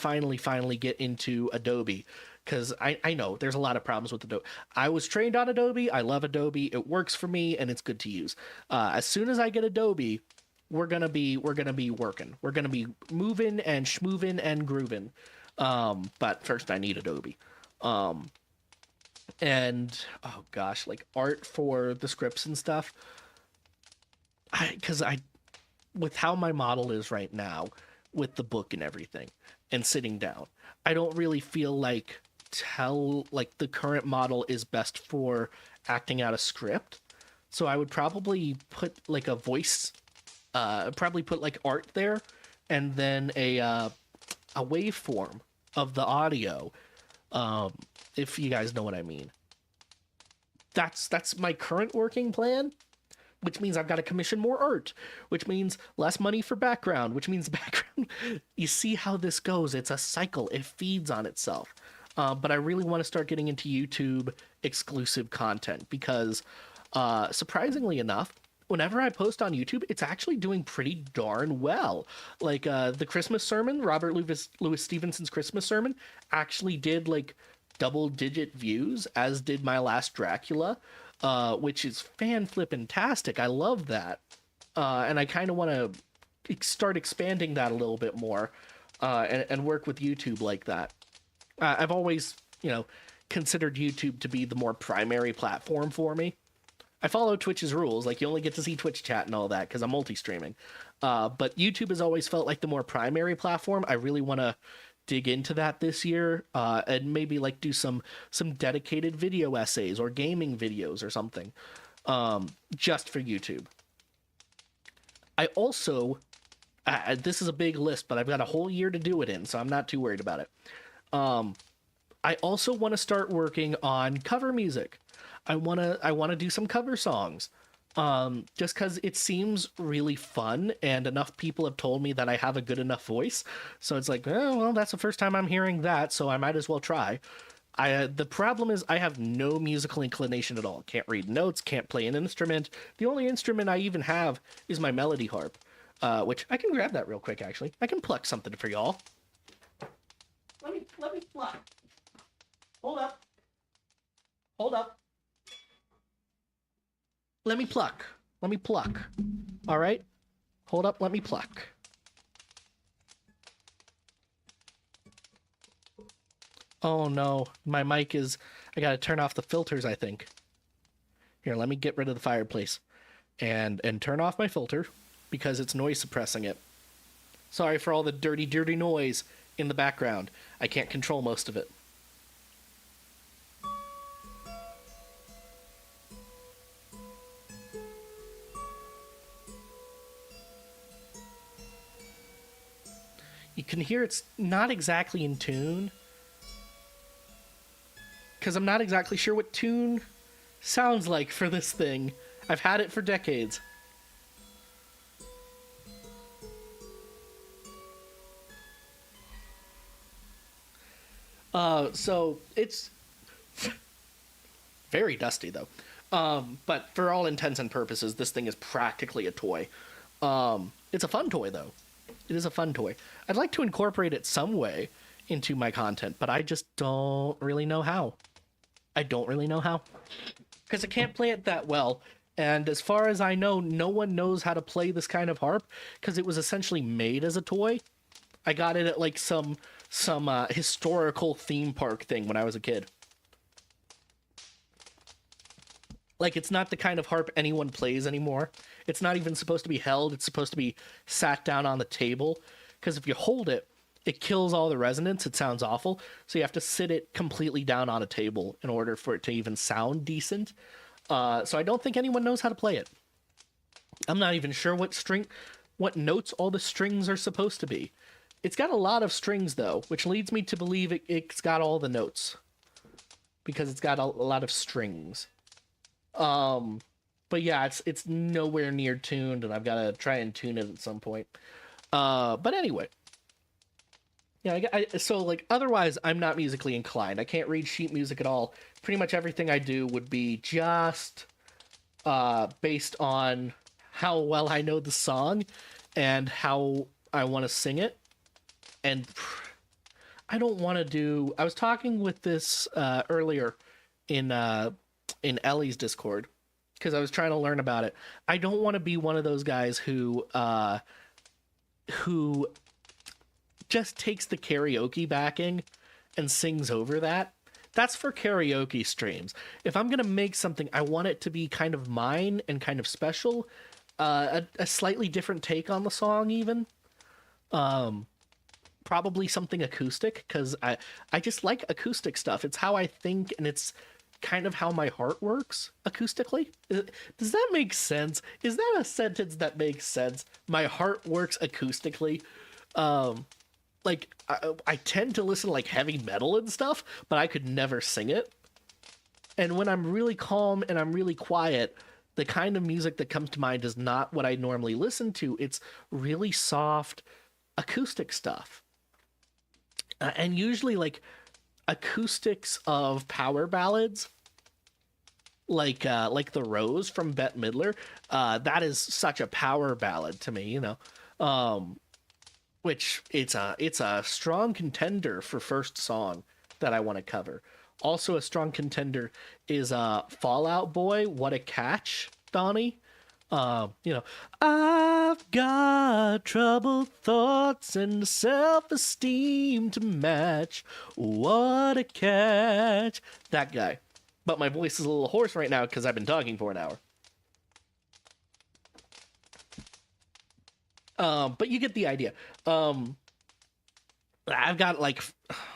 Speaker 1: get into Adobe. Because I know there's a lot of problems with Adobe. I was trained on Adobe. I love Adobe. It works for me, and it's good to use. As soon as I get Adobe, we're gonna be working. We're gonna be moving and schmoving and grooving. But first, I need Adobe. And oh gosh, like art for the scripts and stuff. Because I with how my model is right now, with the book and everything, and sitting down, I don't really feel like the current model is best for acting out a script. So I would probably put like a voice, probably put like art there, and then a waveform of the audio. If you guys know what I mean. That's my current working plan, which means I've got to commission more art, which means less money for background, which means background. You see how this goes. It's a cycle. It feeds on itself. But I really want to start getting into YouTube exclusive content because, surprisingly enough, whenever I post on YouTube, it's actually doing pretty darn well. Like the Christmas sermon, Robert Louis Stevenson's Christmas sermon, actually did like double-digit views, as did my last Dracula, which is fan-flippin-tastic. I love that. And I kind of want to start expanding that a little bit more and work with YouTube like that. I've always, considered YouTube to be the more primary platform for me. I follow Twitch's rules, like you only get to see Twitch chat and all that because I'm multi-streaming. But YouTube has always felt like the more primary platform. I really want to dig into that this year and maybe like do some dedicated video essays or gaming videos or something just for YouTube. I also, this is a big list, but I've got a whole year to do it in, so I'm not too worried about it. I also want to start working on cover music. I want to do some cover songs. Just because it seems really fun, and enough people have told me that I have a good enough voice. So it's like, oh, well, that's the first time I'm hearing that, so I might as well try. The problem is I have no musical inclination at all. Can't read notes, can't play an instrument. The only instrument I even have is my melody harp, which I can grab that real quick, actually. I can pluck something for y'all. Let me pluck. Hold up. Hold up. Let me pluck. All right? Hold up, let me pluck. Oh no, my mic is... I gotta turn off the filters, I think. Here, let me get rid of the fireplace. And turn off my filter, because it's noise suppressing it. Sorry for all the dirty noise in the background. I can't control most of it. You can hear it's not exactly in tune, because I'm not exactly sure what tune sounds like for this thing. I've had it for decades. So it's very dusty though. But for all intents and purposes, this thing is practically a toy. It's a fun toy though. It is a fun toy. I'd like to incorporate it some way into my content, but I just don't really know how. Because I can't play it that well. And as far as I know, no one knows how to play this kind of harp because it was essentially made as a toy. I got it at like some historical theme park thing when I was a kid. Like, it's not the kind of harp anyone plays anymore. It's not even supposed to be held. It's supposed to be sat down on the table. Because if you hold it, it kills all the resonance. It sounds awful. So you have to sit it completely down on a table in order for it to even sound decent. So I don't think anyone knows how to play it. I'm not even sure what notes all the strings are supposed to be. It's got a lot of strings, though, which leads me to believe it's got all the notes. because it's got a lot of strings. Um, but yeah, it's nowhere near tuned, and I've got to try and tune it at some point. But anyway, yeah, so like otherwise, I'm not musically inclined. I can't read sheet music at all. Pretty much everything I do would be just based on how well I know the song and how I want to sing it. And I don't want to do. I was talking with this earlier in Ellie's Discord because I was trying to learn about it. I don't want to be one of those guys who just takes the karaoke backing and sings over that. That's for karaoke streams. If I'm gonna make something, I want it to be kind of mine and kind of special, a slightly different take on the song, even. Probably something acoustic because I just like acoustic stuff. It's how I think, and it's kind of how my heart works acoustically. Does that make sense? Is that a sentence that makes sense? My heart works acoustically. Like I tend to listen to like heavy metal and stuff, but I could never sing it. And when I'm really calm and I'm really quiet, the kind of music that comes to mind is not what I normally listen to. It's really soft acoustic stuff. And usually like acoustics of power ballads like The Rose from Bette Midler, that is such a power ballad to me, you know. Which it's a strong contender for first song that I want to cover. Also a strong contender is Fall Out Boy, What a Catch, Donnie. You know, I've got troubled thoughts and self-esteem to match. What a catch. That guy. But my voice is a little hoarse right now because I've been talking for an hour. But you get the idea. I've got like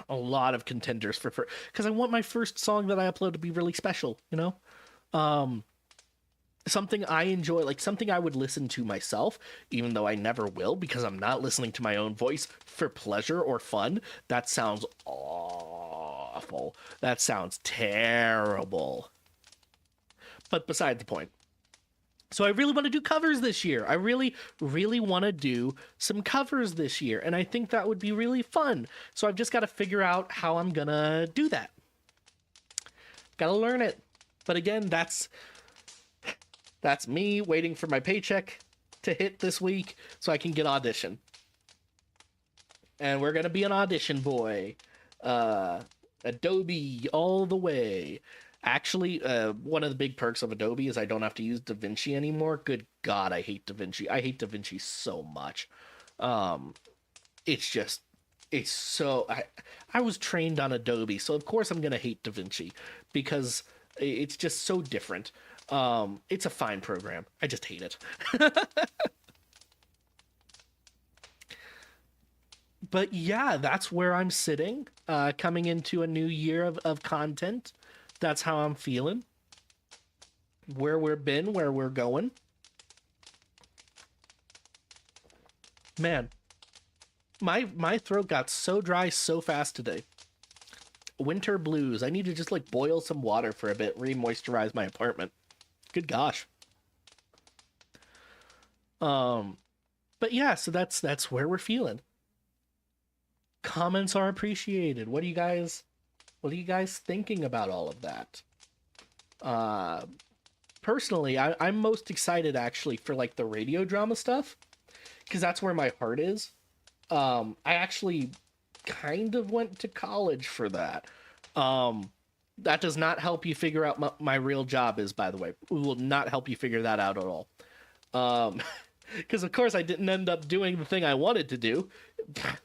Speaker 1: a lot of contenders for because I want my first song that I upload to be really special, you know? Something I enjoy, like something I would listen to myself, even though I never will because I'm not listening to my own voice for pleasure or fun. That sounds awful. That sounds terrible. But beside the point. So I really want to do covers this year. I really, really want to do some covers this year. And I think that would be really fun. So I've just got to figure out how I'm going to do that. Got to learn it. But again, that's me waiting for my paycheck to hit this week so I can get audition. And we're going to be an audition boy. Adobe all the way. Actually, one of the big perks of Adobe is I don't have to use DaVinci anymore. Good God, I hate DaVinci. I hate DaVinci so much. It's so... I was trained on Adobe, so of course I'm going to hate DaVinci because it's just so different. It's a fine program. I just hate it. But yeah, that's where I'm sitting, coming into a new year of content. That's how I'm feeling. Where we've been, where we're going. Man, my throat got so dry so fast today. Winter blues. I need to just like boil some water for a bit, re-moisturize my apartment. Good gosh. But yeah, so that's where we're feeling. Comments are appreciated. What are you guys thinking about all of that? Personally, I'm most excited actually for like the radio drama stuff because that's where my heart is. I actually kind of went to college for that. That does not help you figure out my real job is, by the way. We will not help you figure that out at all. Because of course I didn't end up doing the thing I wanted to do.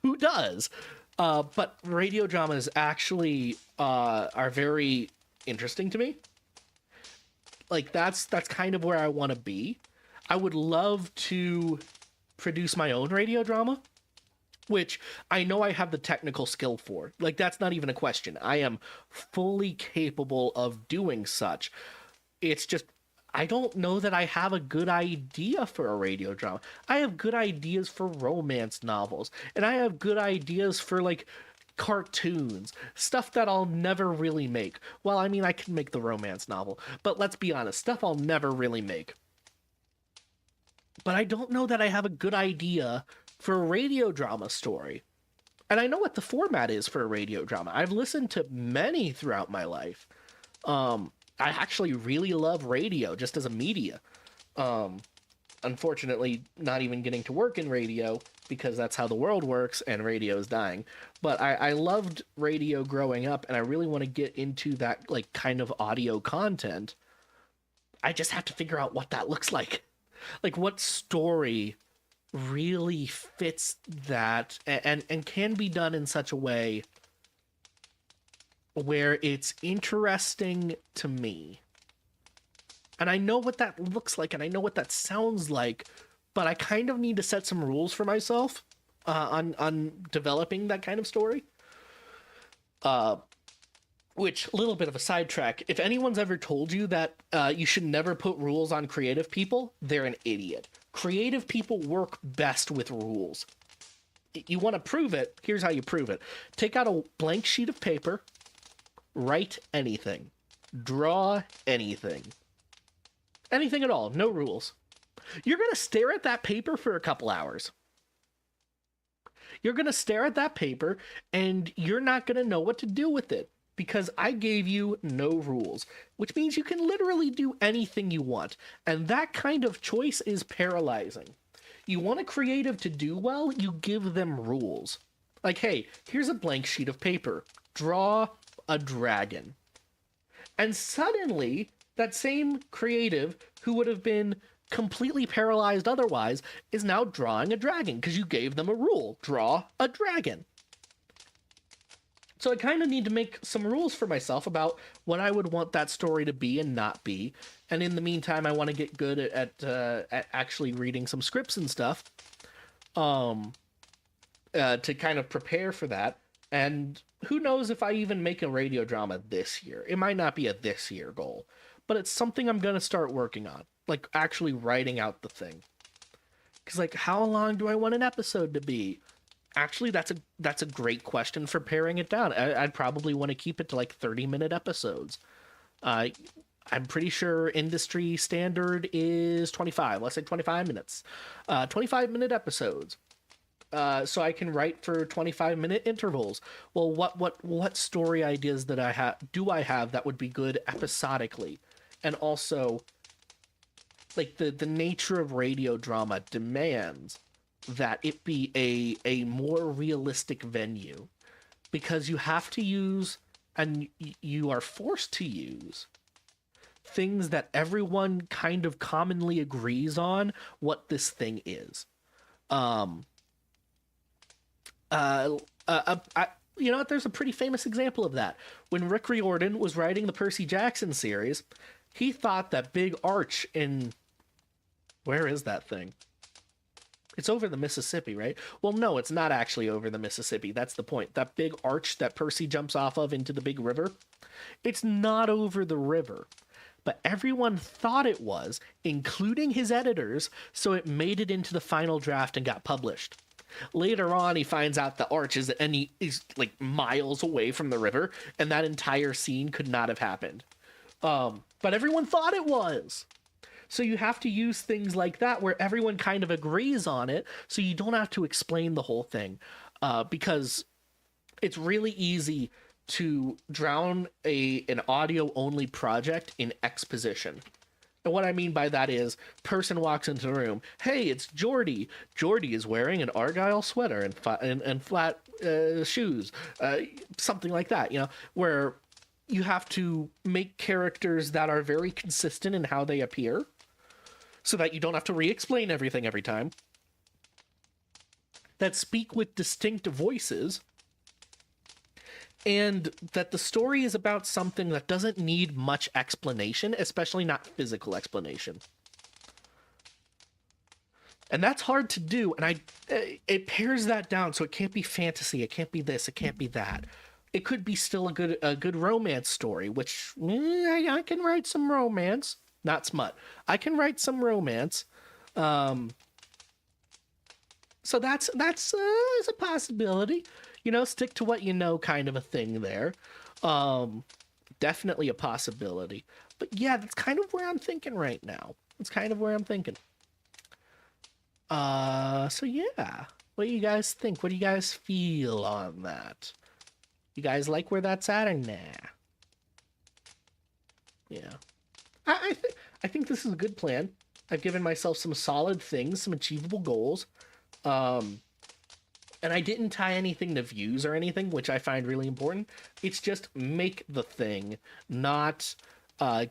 Speaker 1: Who does? But radio dramas actually are very interesting to me. Like that's kind of where I want to be. I would love to produce my own radio drama, which I know I have the technical skill for. Like that's not even a question. I am fully capable of doing such. It's just I don't know that I have a good idea for a radio drama. I have good ideas for romance novels, and I have good ideas for like cartoons, stuff that I'll never really make. Well, I mean, I can make the romance novel, but let's be honest, stuff I'll never really make. But I don't know that I have a good idea for a radio drama story. And I know what the format is for a radio drama. I've listened to many throughout my life. I actually really love radio just as a media. Unfortunately, not even getting to work in radio because that's how the world works and radio is dying. But I loved radio growing up, and I really want to get into that like kind of audio content. I just have to figure out what that looks like. Like what story really fits that and can be done in such a way where it's interesting to me. And I know what that looks like and I know what that sounds like, but I kind of need to set some rules for myself on developing that kind of story. Which, a little bit of a sidetrack, if anyone's ever told you that you should never put rules on creative people, they're an idiot. Creative people work best with rules. You want to prove it, here's how you prove it. Take out a blank sheet of paper, write anything, draw anything. Anything at all, no rules. You're going to stare at that paper for a couple hours. You're going to stare at that paper and you're not going to know what to do with it because I gave you no rules, which means you can literally do anything you want. And that kind of choice is paralyzing. You want a creative to do well, you give them rules. Like, hey, here's a blank sheet of paper. Draw a dragon. And suddenly, that same creative who would have been completely paralyzed otherwise is now drawing a dragon because you gave them a rule. Draw a dragon. So I kind of need to make some rules for myself about what I would want that story to be and not be. And in the meantime, I want to get good at actually reading some scripts and stuff to kind of prepare for that. And who knows if I even make a radio drama this year. It might not be a this year goal, but it's something I'm going to start working on. Like actually writing out the thing. Because like, how long do I want an episode to be? Actually, that's a great question for paring it down. I'd probably want to keep it to like 30-minute episodes. I'm pretty sure industry standard is 25. Let's say 25 minutes. 25-minute episodes. So I can write for 25-minute intervals. Well, what story ideas that I have that would be good episodically? And also, like the nature of radio drama demands that it be a more realistic venue, because you have to use, and you are forced to use, things that everyone kind of commonly agrees on what this thing is. You know, there's a pretty famous example of that. When Rick Riordan was writing the Percy Jackson series, he thought that big arch in... Where is that thing? It's over the Mississippi, right? Well, no, it's not actually over the Mississippi. That's the point. That big arch that Percy jumps off of into the big river, it's not over the river. But everyone thought it was, including his editors, so it made it into the final draft and got published. Later on, he finds out the arch is, and he is like miles away from the river, and that entire scene could not have happened. But everyone thought it was. So you have to use things like that where everyone kind of agrees on it, so you don't have to explain the whole thing, because it's really easy to drown an audio-only project in exposition. And what I mean by that is, person walks into the room, hey, it's Geordi. Geordi is wearing an Argyle sweater and flat shoes, something like that, you know, where you have to make characters that are very consistent in how they appear, so that you don't have to re-explain everything every time, that speak with distinct voices, and that the story is about something that doesn't need much explanation, especially not physical explanation. And that's hard to do, and it pares that down, so it can't be fantasy, it can't be this, it can't be that. It could be still a good romance story, which I can write some romance. Not smut. I can write some romance. So that's a possibility. stick to what you know kind of a thing there. Um, Definitely a possibility. But yeah, that's kind of where I'm thinking right now. That's kind of where I'm thinking. So yeah. What do you guys think? What do you guys feel on that? You guys like where that's at or nah? Yeah. I think this is a good plan. I've given myself some solid things, some achievable goals. Um, and I didn't tie anything to views or anything, which I find really important. It's just make the thing, not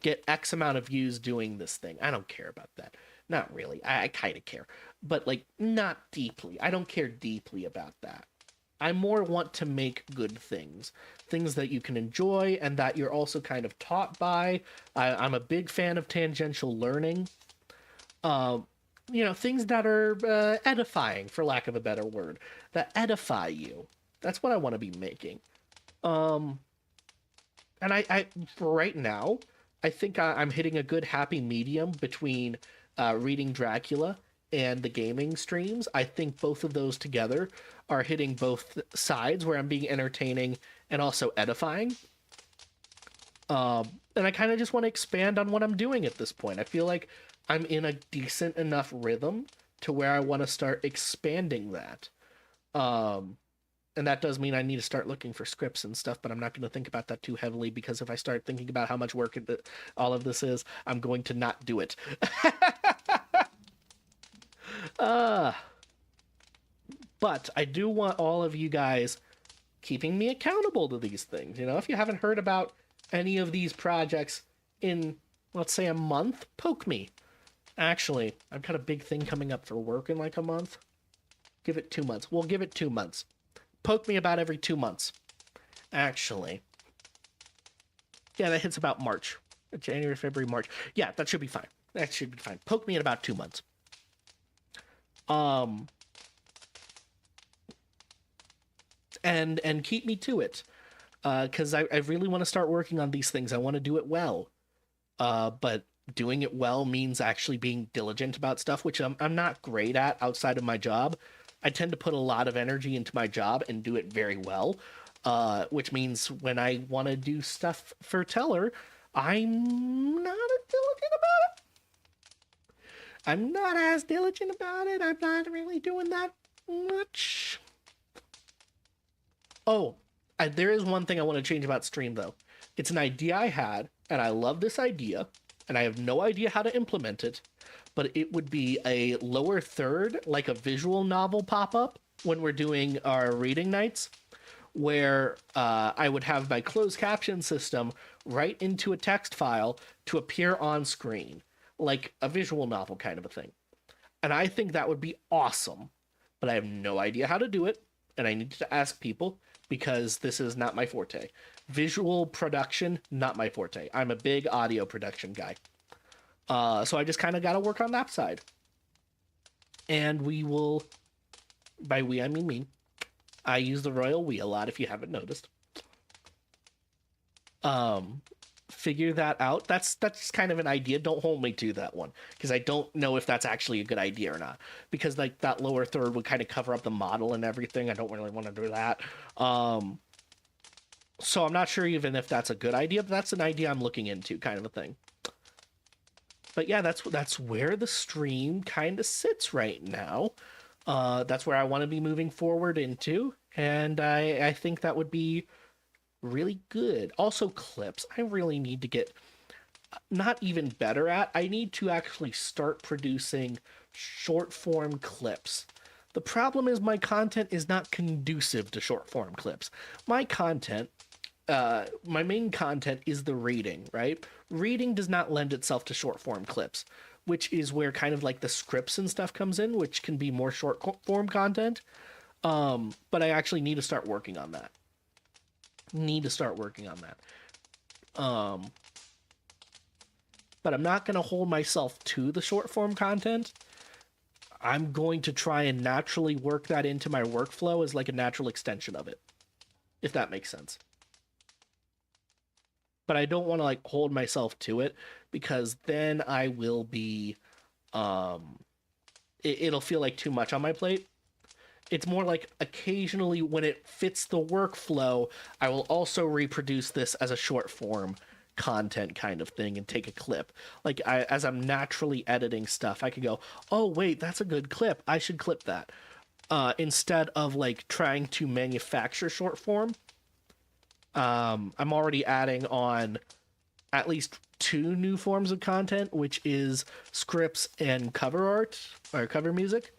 Speaker 1: get X amount of views doing this thing. I don't care about that. Not really. I kind of care, but like not deeply. I don't care deeply about that. I more want to make good things, things that you can enjoy and that you're also kind of taught by. I'm a big fan of tangential learning. Uh, Things that are edifying, for lack of a better word, that edify you. That's what I want to be making. Um, and for right now, I think I'm hitting a good happy medium between reading Dracula and the gaming streams. I think both of those together are hitting both sides where I'm being entertaining and also edifying. And I kind of just want to expand on what I'm doing at this point. I feel like I'm in a decent enough rhythm to where I want to start expanding that. And that does mean I need to start looking for scripts and stuff, but I'm not going to think about that too heavily because if I start thinking about how much work all of this is, I'm going to not do it. But I do want all of you guys keeping me accountable to these things. If you haven't heard about any of these projects in, let's say, a month, poke me. Actually, I've got a big thing coming up for work in like a month. Give it 2 months. We'll give it 2 months. Poke me about every 2 months. Actually. Yeah, that hits about March. January, February, March. Yeah, that should be fine. That should be fine. Poke me in about 2 months. And keep me to it. Because I really want to start working on these things. I want to do it well. But doing it well means actually being diligent about stuff, which I'm not great at outside of my job. I tend to put a lot of energy into my job and do it very well, which means when I want to do stuff for Teller, I'm not as diligent about it. I'm not as diligent about it. I'm not really doing that much. Oh, there is one thing I want to change about stream, though. It's an idea I had, and I love this idea, and I have no idea how to implement it, but it would be a lower third, like a visual novel pop-up when we're doing our reading nights, where I would have my closed caption system right into a text file to appear on screen, like a visual novel kind of a thing. And I think that would be awesome, but I have no idea how to do it, and I need to ask people because this is not my forte. Visual production, not my forte. I'm a big audio production guy. So I just kind of got to work on that side. And we will, by we, I mean me. I use the royal we a lot if you haven't noticed. Figure that out. That's kind of an idea. Don't hold me to that one because I don't know if that's actually a good idea or not. Because like that lower third would kind of cover up the model and everything. I don't really want to do that. So I'm not sure even if that's a good idea, but that's an idea I'm looking into, kind of a thing. But yeah, that's where the stream kind of sits right now. That's where I want to be moving forward into, and I think that would be really good. Also, clips. I really need to get not even better at. I need to actually start producing short form clips. The problem is my content is not conducive to short form clips. My content, my main content is the reading, right? Reading does not lend itself to short form clips, which is where kind of like the scripts and stuff comes in, which can be more short form content. But I actually need to start working on that. But I'm not going to hold myself to the short form content. I'm going to try and naturally work that into my workflow as like a natural extension of it, if that makes sense. But I don't want to like hold myself to it because then I will be, it'll feel like too much on my plate. It's more like occasionally when it fits the workflow, I will also reproduce this as a short form content kind of thing and take a clip. Like as I'm naturally editing stuff, I could go, "Oh, wait, that's a good clip. I should clip that." Instead of like trying to manufacture short form, I'm already adding on at least two new forms of content, which is scripts and cover art or cover music.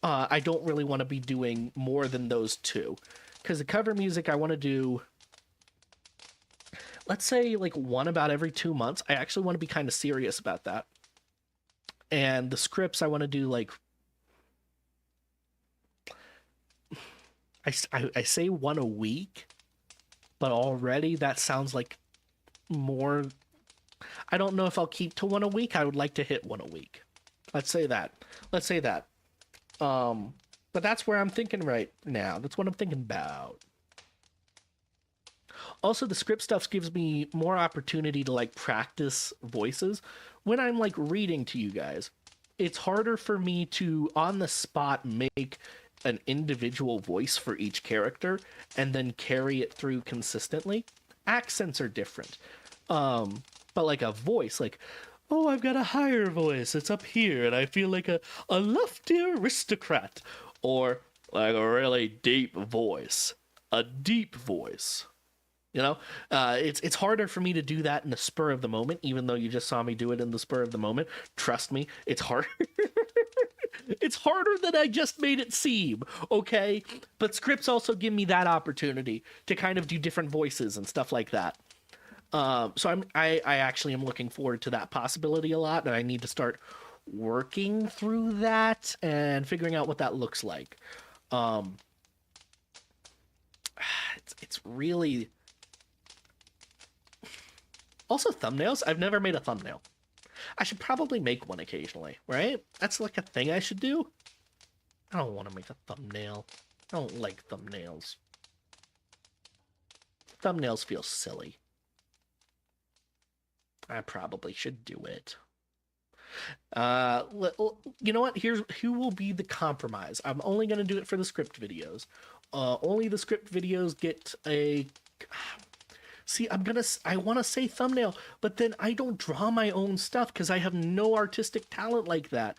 Speaker 1: I don't really want to be doing more than those two, because the cover music I want to do, let's say like one about every 2 months. I actually want to be kind of serious about that. And the scripts I want to do like I say one a week, but already that sounds like more. I don't know if I'll keep to one a week. I would like to hit one a week. Let's say that. Let's say that. But that's where I'm thinking right now. That's what I'm thinking about. Also, the script stuff gives me more opportunity to like practice voices when I'm like reading to you guys. It's harder for me to on the spot make an individual voice for each character and then carry it through consistently. Accents are different. But like a voice, like, oh, I've got a higher voice. It's up here, and I feel like a lofty aristocrat. Or like a really deep voice. A deep voice. You know? It's harder for me to do that in the spur of the moment, even though you just saw me do it in the spur of the moment. Trust me, it's hard. It's harder than I just made it seem, okay? But scripts also give me that opportunity to kind of do different voices and stuff like that. So I actually am looking forward to that possibility a lot, and I need to start working through that and figuring out what that looks like. It's really also thumbnails. I've never made a thumbnail. I should probably make one occasionally, right? That's like a thing I should do. I don't want to make a thumbnail. I don't like thumbnails. Thumbnails feel silly. I probably should do it. You know what? Here will be the compromise. I'm only going to do it for the script videos. Only the script videos get a... See, I want to say thumbnail, but then I don't draw my own stuff because I have no artistic talent like that.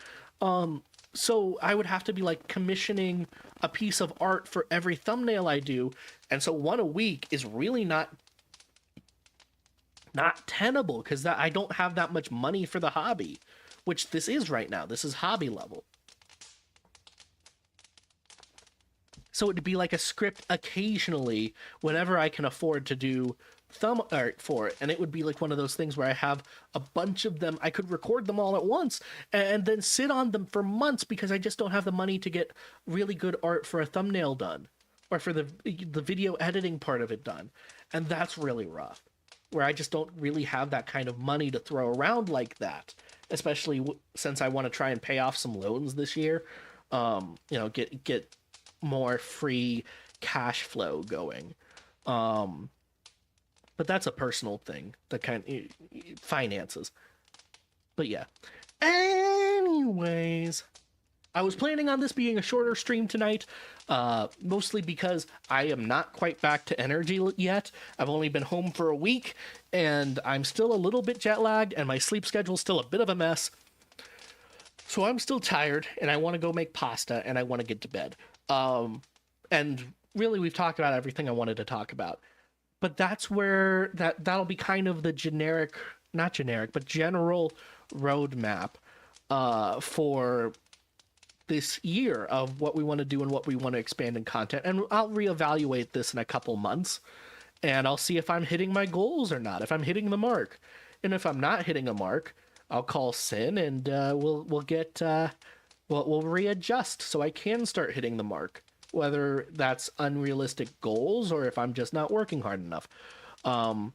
Speaker 1: So I would have to be like commissioning a piece of art for every thumbnail I do. And so one a week is really not tenable because that I don't have that much money for the hobby, which this is right now. This is hobby level. So it'd be like a script occasionally whenever I can afford to do thumb art for it, and it would be like one of those things where I have a bunch of them. I could record them all at once and then sit on them for months because I just don't have the money to get really good art for a thumbnail done or for the video editing part of it done. And that's really rough, where I just don't really have that kind of money to throw around like that, especially since I want to try and pay off some loans this year. You know, get more free cash flow going. But that's a personal thing, the kind of finances. But yeah. Anyways, I was planning on this being a shorter stream tonight, mostly because I am not quite back to energy yet. I've only been home for a week, and I'm still a little bit jet lagged, and my sleep schedule's still a bit of a mess. So I'm still tired, and I want to go make pasta, and I want to get to bed. And really, we've talked about everything I wanted to talk about. But that's where that'll be kind of the not generic, but general roadmap for this year of what we want to do and what we want to expand in content. And I'll reevaluate this in a couple months, and I'll see if I'm hitting my goals or not, if I'm hitting the mark. And if I'm not hitting a mark, I'll call Sin, and we'll readjust so I can start hitting the mark, whether that's unrealistic goals or if I'm just not working hard enough. But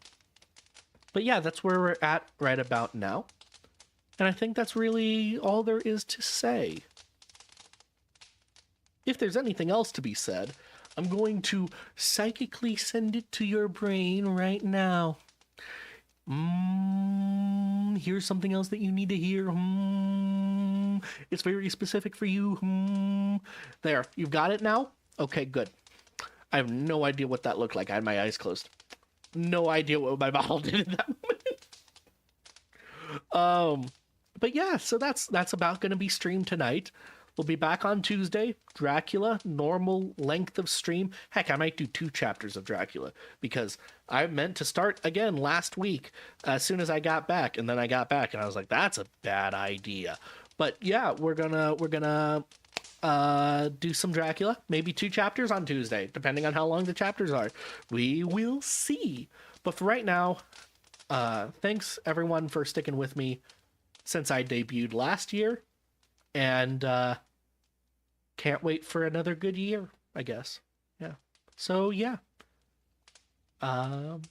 Speaker 1: yeah, that's where we're at right about now. And I think that's really all there is to say. If there's anything else to be said, I'm going to psychically send it to your brain right now. Here's something else that you need to hear. It's very specific for you. There, you've got it now? Okay, good. I have no idea what that looked like. I had my eyes closed. No idea what my bottle did in that moment. But yeah, so that's about going to be streamed tonight. We'll be back on Tuesday. Dracula, normal length of stream. Heck, I might do 2 chapters of Dracula because I meant to start again last week as soon as I got back, and then I got back and I was like, that's a bad idea. But yeah, we're gonna do some Dracula, maybe 2 chapters on Tuesday, depending on how long the chapters are. We will see. But for right now, thanks everyone for sticking with me since I debuted last year, and can't wait for another good year, I guess. Yeah. So yeah.